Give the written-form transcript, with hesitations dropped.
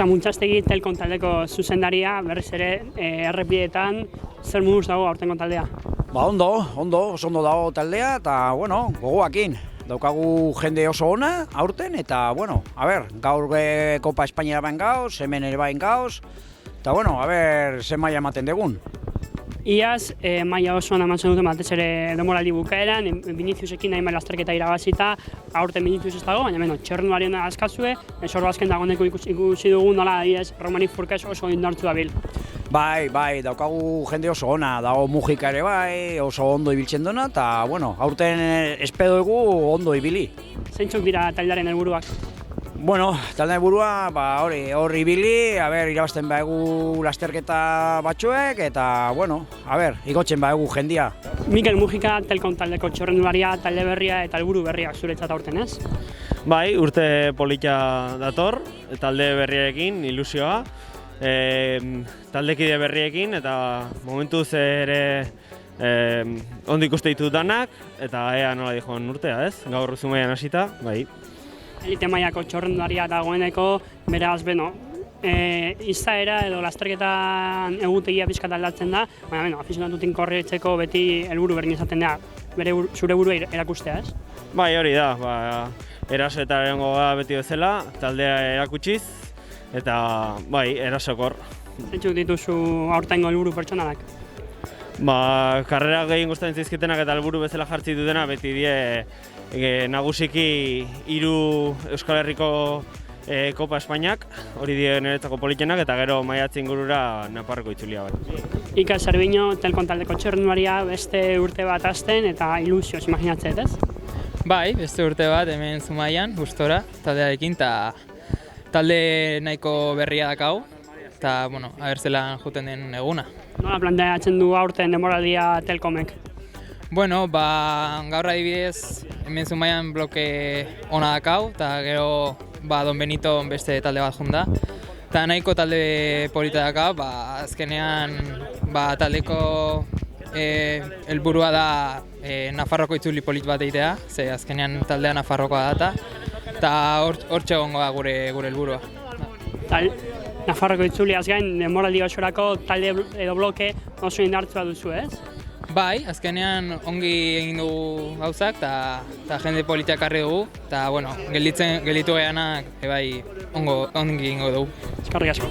Arantxa Muntzastegi Telkon taldeko zuzendaria, berriz ere errepidetan zer moduz dago aurtengo taldea? Oso ondo dago taldea eta, gogoakin. Daukagu jende oso ona aurten eta, gaur Kopa Espainiara bain gauz, hemen ere bain gauz, eta, ze maila ematen dugun. Iaz, maila oso ona eman zenuten batez ere denboraldi bukaeran, Viniciusekin nahi lasterketa irabazita, aurten Vinicius ez dago, baina txornuaren askazue, esorro azken dagoeneko ikusi dugu nola Romanik Furkes oso indartzu dabil. Bai, daukagu jende oso ona, dago Mujika ere bai, oso ondo ibiltzen duna, eta, aurten espedo dugu ondo ibili. Zeintzuk dira taldearen helburuak? Taldearen helburua, hor ibili, irabazten baigu lasterketa batzuek, eta, igotzen baigu jendia. Mikel Mujika, Telkon taldeko txorrendularia, talde berria eta helburu berriak zuretzat aurten, ez? Bai, urte polita dator, talde berriekin, ilusioa. Taldekide berriekin eta momentuz ere ondo ikuste ditut danak eta ea nola dijoan urtea, ez? Gaur Zumaian hasita, bai. Elite mailako txorrendularia dagoeneko, beraz, izaera edo lasterketan egutegia pixkat aldatzen da, baina, afizionatutin korretzeko beti helburu berdin izaten da, zure burua erakustea, ez? Bai, hori da, eraso eta egongo beti bezala, taldea erakutsiz, eta bai, erasokor. Zeintzuk dituzu aurtengo helburu pertsonalak? Karrera gehien gustatzen zaizkitenak eta helburu bezala jartzi dutena beti die nagusiki 3 Euskal Herriko Kopa Espainiak, hori die niretzako politenak eta gero maiatze ingurura Nafarroko itzulia bai. Iker Zerbiño, Telkon taldeko txorrendularia beste urte bat hasten eta ilusioz imaginatzet, ez? Bai, beste urte bat hemen Zumaian, gustora, taldearekin, eta talde nahiko berria dakau, eta, zelan juten den eguna. Nola planteatzen du aurten denboraldia Telkomek? Gaur adibidez, hemen Zumaian bloke ona dakau, eta gero Don Benito beste talde bat junda. Eta nahiko talde polita dakau, azkenean taldeko helburua da Nafarroko itzuli polit bat egitea, ze azkenean taldea Nafarrokoa data, eta hortxe egongo da gure helburua. Nafarroko itzuliaz gain, denboraldi osorako talde edo bloke oso indartzua duzu, ez? Bai, azkenean ongi egin dugu gauzak eta jende politia ekarri dugu, eta gelditu gehianak ongi egingo dugu. Eskerrik asko.